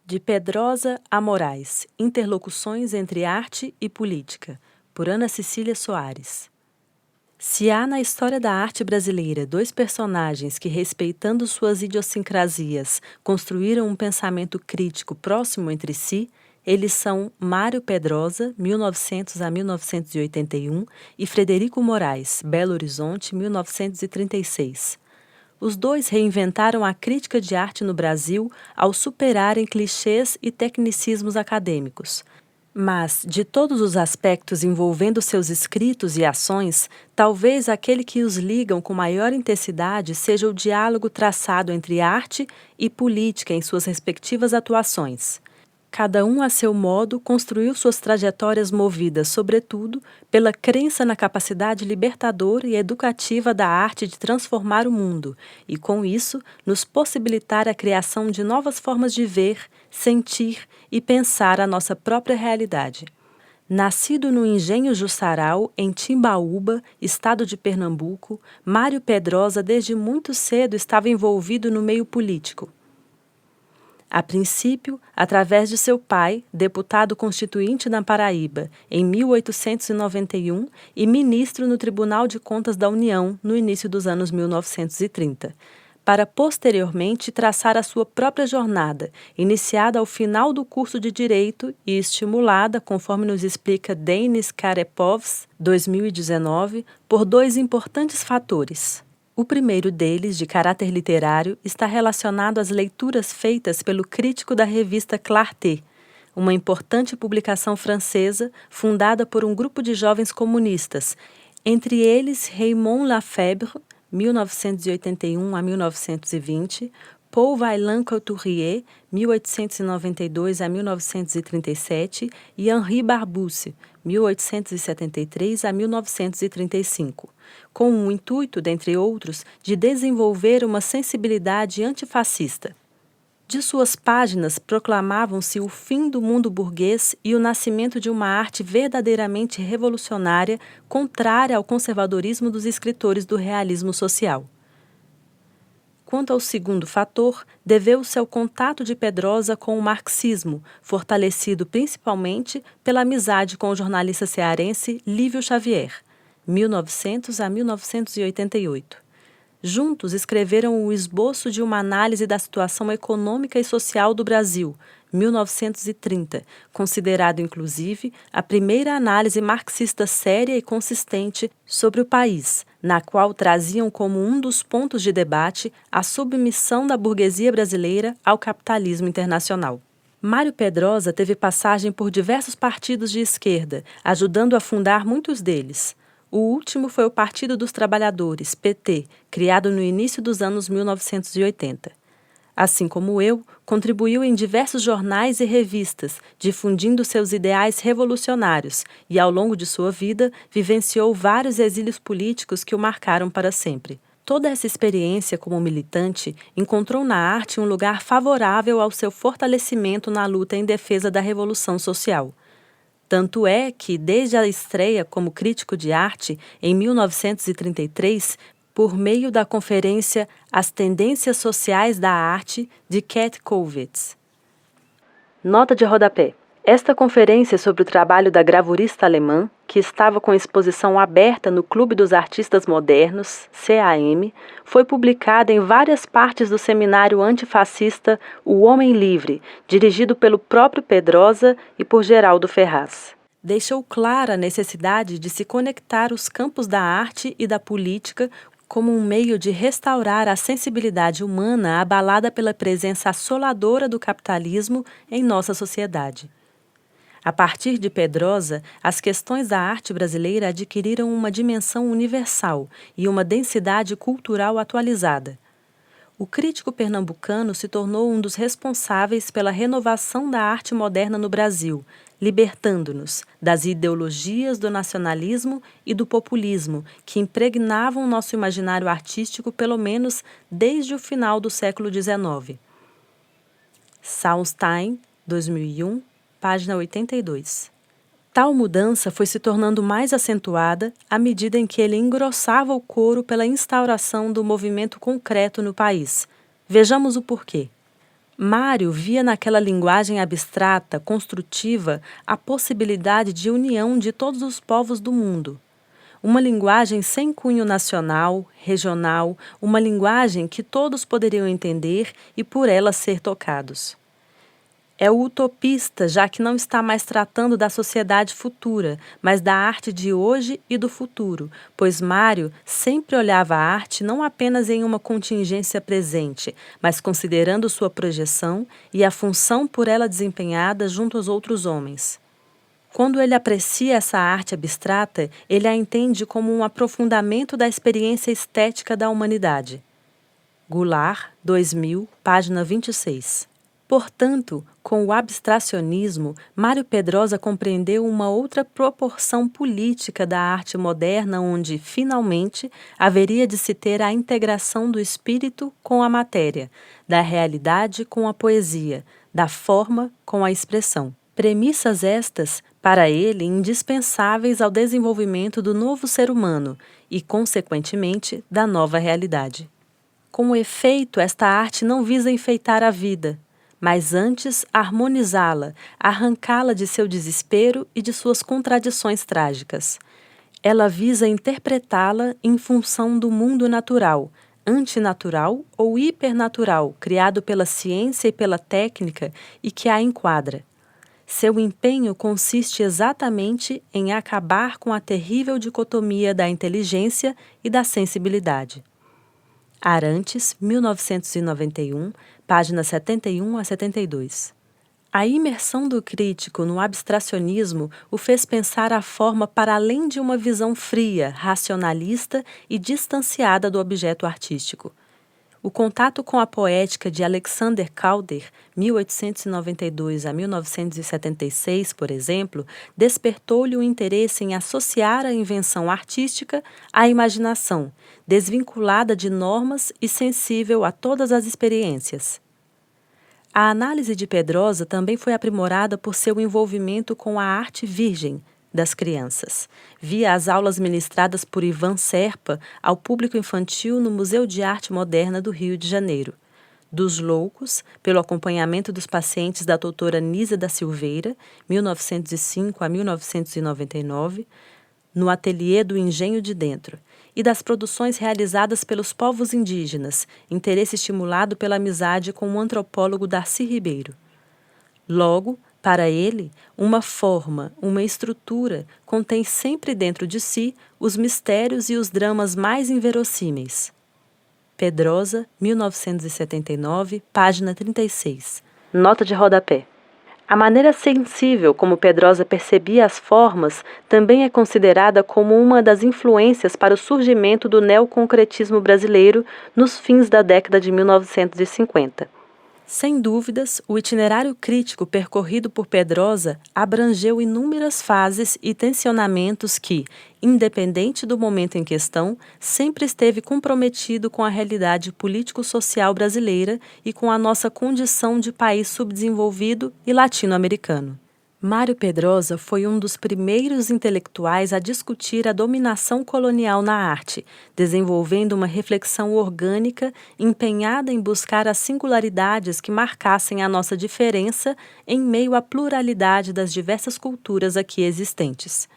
De Pedrosa a Moraes, Interlocuções entre Arte e Política, por Ana Cecília Soares. Se há na história da arte brasileira dois personagens que, respeitando suas idiosincrasias, construíram um pensamento crítico próximo entre si, eles são Mário Pedrosa, 1900 a 1981, e Frederico Moraes, Belo Horizonte, 1936. Os dois reinventaram a crítica de arte no Brasil ao superarem clichês e tecnicismos acadêmicos. Mas, de todos os aspectos envolvendo seus escritos e ações, talvez aquele que os ligam com maior intensidade seja o diálogo traçado entre arte e política em suas respectivas atuações. Cada um, a seu modo, construiu suas trajetórias movidas, sobretudo, pela crença na capacidade libertadora e educativa da arte de transformar o mundo e, com isso, nos possibilitar a criação de novas formas de ver, sentir e pensar a nossa própria realidade. Nascido no Engenho Jussaral, em Timbaúba, estado de Pernambuco, Mário Pedrosa desde muito cedo estava envolvido no meio político. A princípio, através de seu pai, deputado constituinte na Paraíba, em 1891, e ministro no Tribunal de Contas da União, no início dos anos 1930, para posteriormente traçar a sua própria jornada, iniciada ao final do curso de Direito e estimulada, conforme nos explica Denis Karepovs, 2019, por dois importantes fatores. O primeiro deles, de caráter literário, está relacionado às leituras feitas pelo crítico da revista Clarté, uma importante publicação francesa fundada por um grupo de jovens comunistas, entre eles Raymond Lafèvre, 1981 a 1920, Paul Vaillant-Couturier, 1892 a 1937, e Henri Barbusse, 1873 a 1935, com o intuito, dentre outros, de desenvolver uma sensibilidade antifascista. De suas páginas proclamavam-se o fim do mundo burguês e o nascimento de uma arte verdadeiramente revolucionária, contrária ao conservadorismo dos escritores do realismo social. Quanto ao segundo fator, deveu-se ao contato de Pedrosa com o marxismo, fortalecido principalmente pela amizade com o jornalista cearense Lívio Xavier, 1900 a 1988. Juntos escreveram o esboço de uma análise da situação econômica e social do Brasil, 1930, considerado inclusive a primeira análise marxista séria e consistente sobre o país, na qual traziam como um dos pontos de debate a submissão da burguesia brasileira ao capitalismo internacional. Mário Pedrosa teve passagem por diversos partidos de esquerda, ajudando a fundar muitos deles. O último foi o Partido dos Trabalhadores, PT, criado no início dos anos 1980. Assim como eu, contribuiu em diversos jornais e revistas, difundindo seus ideais revolucionários e, ao longo de sua vida, vivenciou vários exílios políticos que o marcaram para sempre. Toda essa experiência como militante encontrou na arte um lugar favorável ao seu fortalecimento na luta em defesa da Revolução Social. Tanto é que, desde a estreia como crítico de arte, em 1933, por meio da conferência As Tendências Sociais da Arte, de Cat Kollwitz. Nota de rodapé. Esta conferência sobre o trabalho da gravurista alemã, que estava com exposição aberta no Clube dos Artistas Modernos, CAM, foi publicada em várias partes do seminário antifascista O Homem Livre, dirigido pelo próprio Pedrosa e por Geraldo Ferraz. Deixou clara a necessidade de se conectar os campos da arte e da política como um meio de restaurar a sensibilidade humana abalada pela presença assoladora do capitalismo em nossa sociedade. A partir de Pedrosa, as questões da arte brasileira adquiriram uma dimensão universal e uma densidade cultural atualizada. O crítico pernambucano se tornou um dos responsáveis pela renovação da arte moderna no Brasil, libertando-nos das ideologias do nacionalismo e do populismo que impregnavam nosso imaginário artístico pelo menos desde o final do século XIX. Saulstein, 2001, página 82. Tal mudança foi se tornando mais acentuada à medida em que ele engrossava o coro pela instauração do movimento concreto no país. Vejamos o porquê. Mário via naquela linguagem abstrata, construtiva, a possibilidade de união de todos os povos do mundo. Uma linguagem sem cunho nacional, regional, uma linguagem que todos poderiam entender e por ela ser tocados. É o utopista, já que não está mais tratando da sociedade futura, mas da arte de hoje e do futuro, pois Mário sempre olhava a arte não apenas em uma contingência presente, mas considerando sua projeção e a função por ela desempenhada junto aos outros homens. Quando ele aprecia essa arte abstrata, ele a entende como um aprofundamento da experiência estética da humanidade. Goulart, 2000, página 26. Portanto, com o abstracionismo, Mário Pedrosa compreendeu uma outra proporção política da arte moderna onde, finalmente, haveria de se ter a integração do espírito com a matéria, da realidade com a poesia, da forma com a expressão. Premissas estas, para ele, indispensáveis ao desenvolvimento do novo ser humano e, consequentemente, da nova realidade. Com efeito, esta arte não visa enfeitar a vida, mas antes harmonizá-la, arrancá-la de seu desespero e de suas contradições trágicas. Ela visa interpretá-la em função do mundo natural, antinatural ou hipernatural, criado pela ciência e pela técnica e que a enquadra. Seu empenho consiste exatamente em acabar com a terrível dicotomia da inteligência e da sensibilidade. Arantes, 1991, páginas 71 a 72. A imersão do crítico no abstracionismo o fez pensar a forma para além de uma visão fria, racionalista e distanciada do objeto artístico. O contato com a poética de Alexander Calder, 1892 a 1976, por exemplo, despertou-lhe o interesse em associar a invenção artística à imaginação, desvinculada de normas e sensível a todas as experiências. A análise de Pedrosa também foi aprimorada por seu envolvimento com a arte virgem das crianças, via as aulas ministradas por Ivan Serpa ao público infantil no Museu de Arte Moderna do Rio de Janeiro. Dos Loucos, pelo acompanhamento dos pacientes da doutora Nísia da Silveira, 1905 a 1999, no Ateliê do Engenho de Dentro, e das produções realizadas pelos povos indígenas, interesse estimulado pela amizade com o antropólogo Darcy Ribeiro. Logo, para ele, uma forma, uma estrutura, contém sempre dentro de si os mistérios e os dramas mais inverossímeis. Pedrosa, 1979, página 36. Nota de rodapé. A maneira sensível como Pedrosa percebia as formas também é considerada como uma das influências para o surgimento do neoconcretismo brasileiro nos fins da década de 1950. Sem dúvidas, o itinerário crítico percorrido por Pedrosa abrangeu inúmeras fases e tensionamentos que, independente do momento em questão, sempre esteve comprometido com a realidade político-social brasileira e com a nossa condição de país subdesenvolvido e latino-americano. Mário Pedrosa foi um dos primeiros intelectuais a discutir a dominação colonial na arte, desenvolvendo uma reflexão orgânica empenhada em buscar as singularidades que marcassem a nossa diferença em meio à pluralidade das diversas culturas aqui existentes.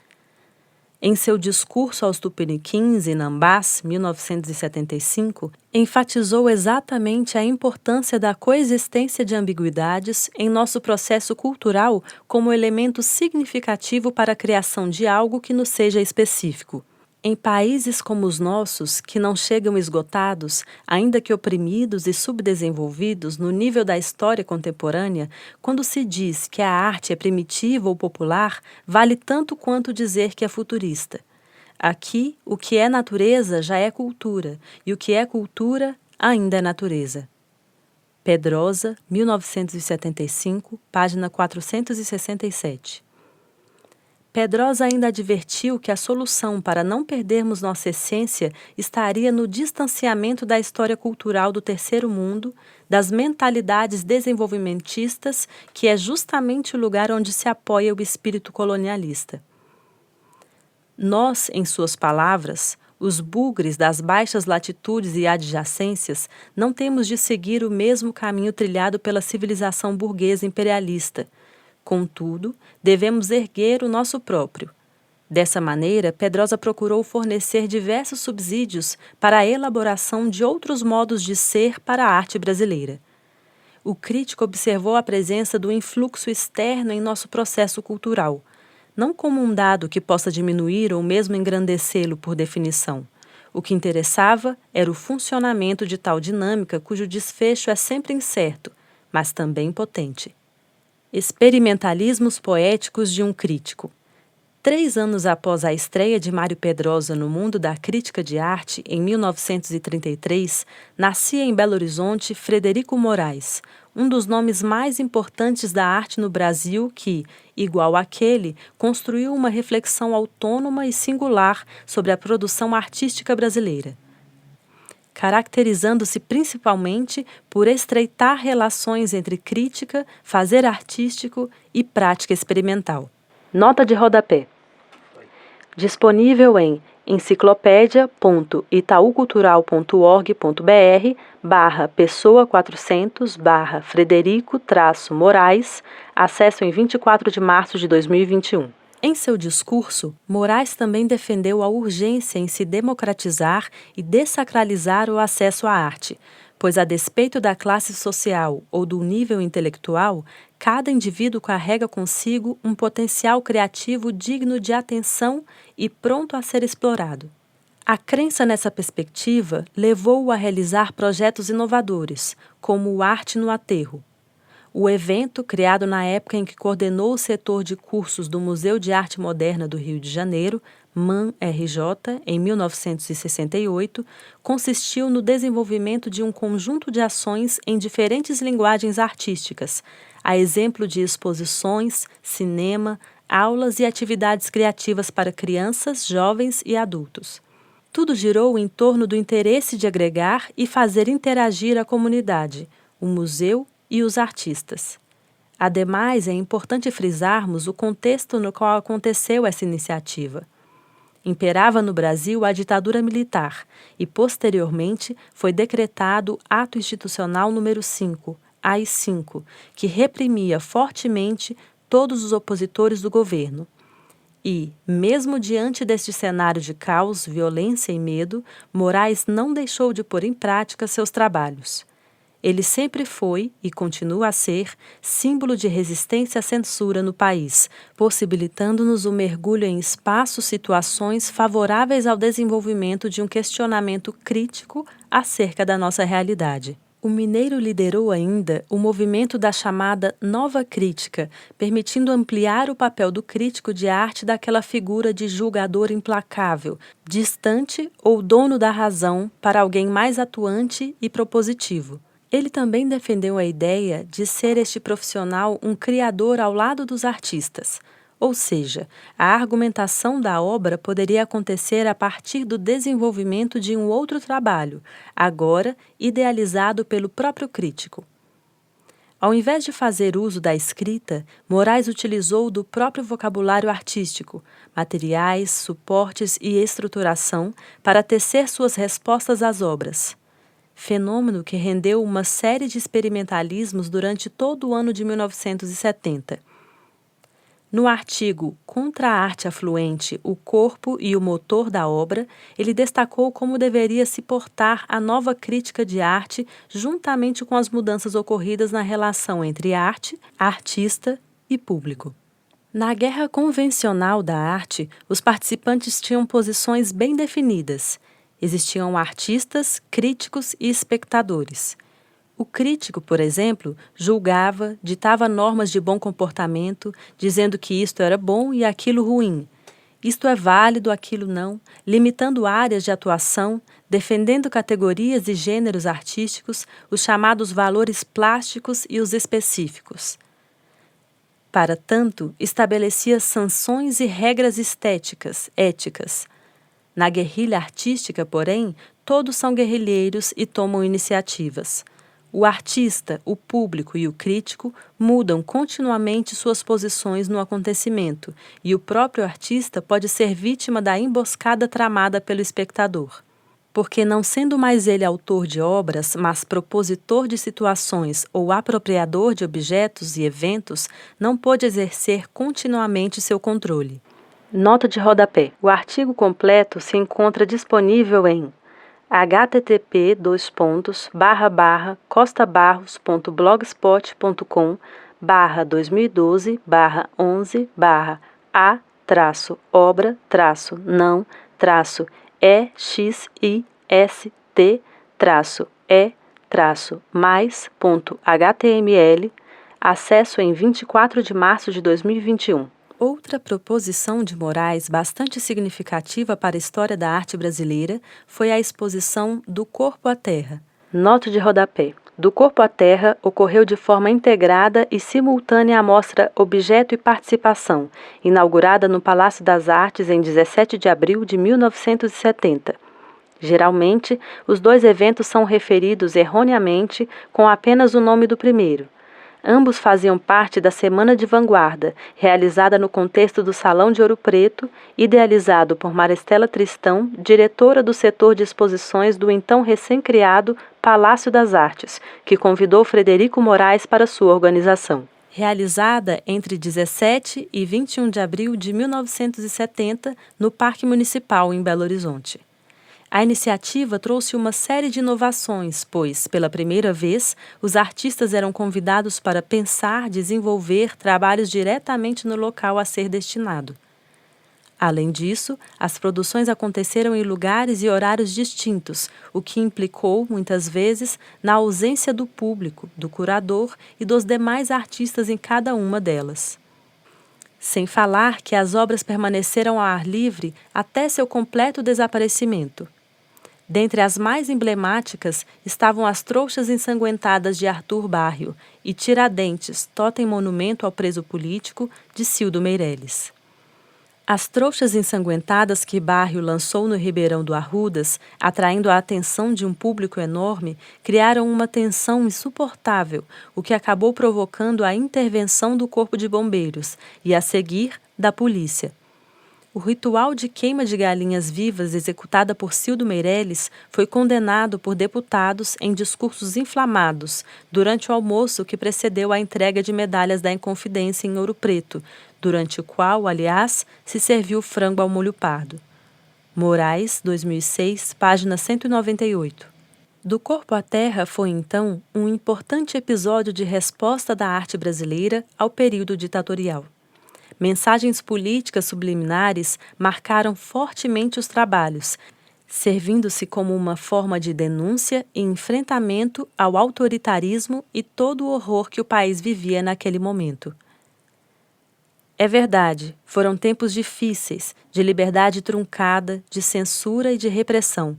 Em seu discurso aos Tupiniquins, em Nambás, 1975, enfatizou exatamente a importância da coexistência de ambiguidades em nosso processo cultural como elemento significativo para a criação de algo que nos seja específico. Em países como os nossos, que não chegam esgotados, ainda que oprimidos e subdesenvolvidos no nível da história contemporânea, quando se diz que a arte é primitiva ou popular, vale tanto quanto dizer que é futurista. Aqui, o que é natureza já é cultura, e o que é cultura ainda é natureza. Pedrosa, 1975, página 467. Pedrosa ainda advertiu que a solução para não perdermos nossa essência estaria no distanciamento da história cultural do terceiro mundo, das mentalidades desenvolvimentistas, que é justamente o lugar onde se apoia o espírito colonialista. Nós, em suas palavras, Os bugres das baixas latitudes e adjacências não temos de seguir o mesmo caminho trilhado pela civilização burguesa imperialista. Contudo, devemos erguer o nosso próprio. Dessa maneira, Pedrosa procurou fornecer diversos subsídios para a elaboração de outros modos de ser para a arte brasileira. O crítico observou a presença do influxo externo em nosso processo cultural, não como um dado que possa diminuir ou mesmo engrandecê-lo por definição. O que interessava era o funcionamento de tal dinâmica cujo desfecho é sempre incerto, mas também potente. Experimentalismos poéticos de um crítico. 3 anos após a estreia de Mário Pedrosa no mundo da crítica de arte, em 1933, nascia em Belo Horizonte Frederico Moraes, um dos nomes mais importantes da arte no Brasil que, igual àquele, construiu uma reflexão autônoma e singular sobre a produção artística brasileira, caracterizando-se principalmente por estreitar relações entre crítica, fazer artístico e prática experimental. Nota de rodapé. Disponível em enciclopédia.itaucultural.org.br/pessoa400/Frederico-Moraes, acesso em 24 de março de 2021. Em seu discurso, Moraes também defendeu a urgência em se democratizar e dessacralizar o acesso à arte, pois, a despeito da classe social ou do nível intelectual, cada indivíduo carrega consigo um potencial criativo digno de atenção e pronto a ser explorado. A crença nessa perspectiva levou-o a realizar projetos inovadores, como o Arte no Aterro. O evento, criado na época em que coordenou o setor de cursos do Museu de Arte Moderna do Rio de Janeiro, MAN-RJ, em 1968, consistiu no desenvolvimento de um conjunto de ações em diferentes linguagens artísticas, a exemplo de exposições, cinema, aulas e atividades criativas para crianças, jovens e adultos. Tudo girou em torno do interesse de agregar e fazer interagir a comunidade, o museu e os artistas. Ademais, é importante frisarmos o contexto no qual aconteceu essa iniciativa. Imperava no Brasil a ditadura militar e, posteriormente, foi decretado Ato Institucional número 5, AI-5, que reprimia fortemente todos os opositores do governo. E, mesmo diante deste cenário de caos, violência e medo, Moraes não deixou de pôr em prática seus trabalhos. Ele sempre foi, e continua a ser, símbolo de resistência à censura no país, possibilitando-nos o mergulho em espaços, situações favoráveis ao desenvolvimento de um questionamento crítico acerca da nossa realidade. O mineiro liderou ainda o movimento da chamada Nova Crítica, permitindo ampliar o papel do crítico de arte daquela figura de julgador implacável, distante ou dono da razão para alguém mais atuante e propositivo. Ele também defendeu a ideia de ser este profissional um criador ao lado dos artistas, ou seja, a argumentação da obra poderia acontecer a partir do desenvolvimento de um outro trabalho, agora idealizado pelo próprio crítico. Ao invés de fazer uso da escrita, Moraes utilizou do próprio vocabulário artístico, materiais, suportes e estruturação para tecer suas respostas às obras. Fenômeno que rendeu uma série de experimentalismos durante todo o ano de 1970. No artigo Contra a Arte Afluente, o corpo e o motor da obra, ele destacou como deveria se portar a nova crítica de arte juntamente com as mudanças ocorridas na relação entre arte, artista e público. Na guerra convencional da arte, os participantes tinham posições bem definidas. Existiam artistas, críticos e espectadores. O crítico, por exemplo, julgava, ditava normas de bom comportamento, dizendo que isto era bom e aquilo ruim. Isto é válido, aquilo não, limitando áreas de atuação, defendendo categorias e gêneros artísticos, os chamados valores plásticos e os específicos. Para tanto, estabelecia sanções e regras estéticas, éticas. Na guerrilha artística, porém, todos são guerrilheiros e tomam iniciativas. O artista, o público e o crítico mudam continuamente suas posições no acontecimento, e o próprio artista pode ser vítima da emboscada tramada pelo espectador. Porque, não sendo mais ele autor de obras, mas propositor de situações ou apropriador de objetos e eventos, não pôde exercer continuamente seu controle. Nota de rodapé. O artigo completo se encontra disponível em http://costas/obra-não-exist-e-mais.html, acesso em 24 de março de 2021. Outra proposição de Moraes bastante significativa para a história da arte brasileira foi a exposição Do Corpo à Terra. Nota de rodapé. Do Corpo à Terra ocorreu de forma integrada e simultânea a mostra Objeto e Participação, inaugurada no Palácio das Artes em 17 de abril de 1970. Geralmente, os dois eventos são referidos erroneamente com apenas o nome do primeiro. Ambos faziam parte da Semana de Vanguarda, realizada no contexto do Salão de Ouro Preto, idealizado por Maristela Tristão, diretora do setor de exposições do então recém-criado Palácio das Artes, que convidou Frederico Moraes para sua organização. Realizada entre 17 e 21 de abril de 1970, no Parque Municipal, em Belo Horizonte. A iniciativa trouxe uma série de inovações, pois, pela primeira vez, os artistas eram convidados para pensar, desenvolver trabalhos diretamente no local a ser destinado. Além disso, as produções aconteceram em lugares e horários distintos, o que implicou, muitas vezes, na ausência do público, do curador e dos demais artistas em cada uma delas. Sem falar que as obras permaneceram ao ar livre até seu completo desaparecimento. Dentre as mais emblemáticas estavam as Trouxas Ensanguentadas de Arthur Barrio e Tiradentes, totem monumento ao preso político, de Cildo Meireles. As Trouxas Ensanguentadas que Barrio lançou no Ribeirão do Arrudas, atraindo a atenção de um público enorme, criaram uma tensão insuportável, o que acabou provocando a intervenção do Corpo de Bombeiros e, a seguir, da polícia. O ritual de queima de galinhas vivas executada por Cildo Meireles foi condenado por deputados em discursos inflamados durante o almoço que precedeu a entrega de medalhas da Inconfidência em Ouro Preto, durante o qual, aliás, se serviu frango ao molho pardo. Moraes, 2006, página 198. Do Corpo à Terra foi, então, um importante episódio de resposta da arte brasileira ao período ditatorial. Mensagens políticas subliminares marcaram fortemente os trabalhos, servindo-se como uma forma de denúncia e enfrentamento ao autoritarismo e todo o horror que o país vivia naquele momento. É verdade, foram tempos difíceis, de liberdade truncada, de censura e de repressão,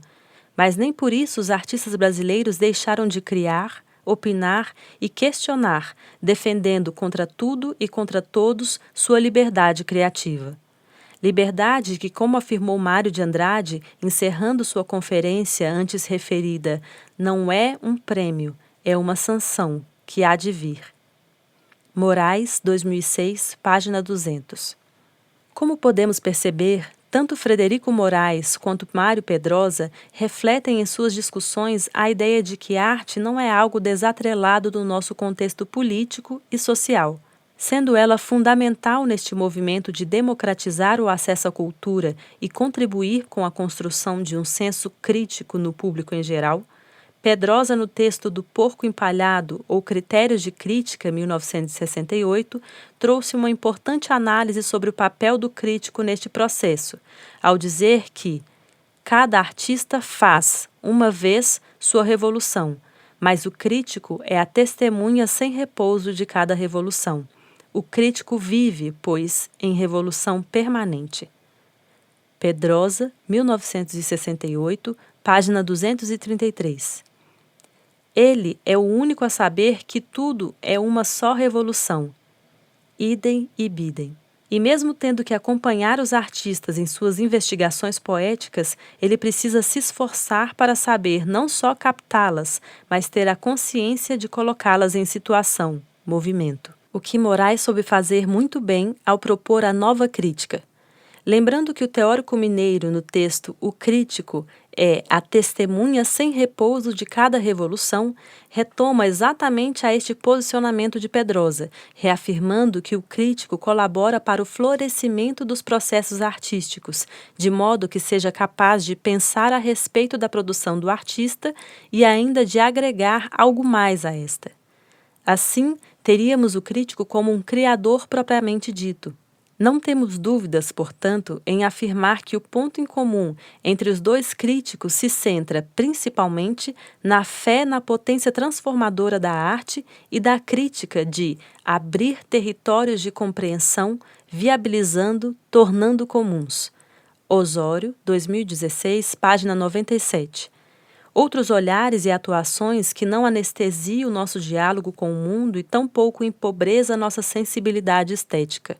mas nem por isso os artistas brasileiros deixaram de criar, opinar e questionar, defendendo contra tudo e contra todos sua liberdade criativa. Liberdade que, como afirmou Mário de Andrade, encerrando sua conferência antes referida, não é um prêmio, é uma sanção que há de vir. Moraes, 2006, página 200. Como podemos perceber, tanto Frederico Moraes quanto Mário Pedrosa refletem em suas discussões a ideia de que arte não é algo desatrelado do nosso contexto político e social, sendo ela fundamental neste movimento de democratizar o acesso à cultura e contribuir com a construção de um senso crítico no público em geral. Pedrosa, no texto do Porco Empalhado ou Critérios de Crítica, 1968, trouxe uma importante análise sobre o papel do crítico neste processo, ao dizer que cada artista faz, uma vez, sua revolução, mas o crítico é a testemunha sem repouso de cada revolução. O crítico vive, pois, em revolução permanente. Pedrosa, 1968, página 233. Ele é o único a saber que tudo é uma só revolução. Idem e bidem. E mesmo tendo que acompanhar os artistas em suas investigações poéticas, ele precisa se esforçar para saber não só captá-las, mas ter a consciência de colocá-las em situação, movimento. O que Moraes soube fazer muito bem ao propor a nova crítica. Lembrando que o teórico mineiro, no texto O Crítico, é a testemunha sem repouso de cada revolução, retoma exatamente a este posicionamento de Pedrosa, reafirmando que o crítico colabora para o florescimento dos processos artísticos, de modo que seja capaz de pensar a respeito da produção do artista e ainda de agregar algo mais a esta. Assim, teríamos o crítico como um criador propriamente dito. Não temos dúvidas, portanto, em afirmar que o ponto em comum entre os dois críticos se centra, principalmente, na fé na potência transformadora da arte e da crítica de abrir territórios de compreensão, viabilizando, tornando comuns. Osório, 2016, página 97. Outros olhares e atuações que não anestesiam o nosso diálogo com o mundo e tampouco empobreza nossa sensibilidade estética.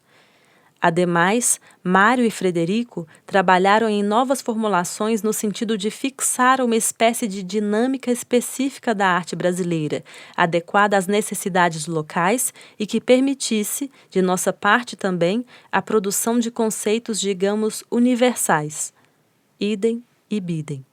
Ademais, Mário e Frederico trabalharam em novas formulações no sentido de fixar uma espécie de dinâmica específica da arte brasileira, adequada às necessidades locais e que permitisse, de nossa parte também, a produção de conceitos, digamos, universais. Idem e bidem.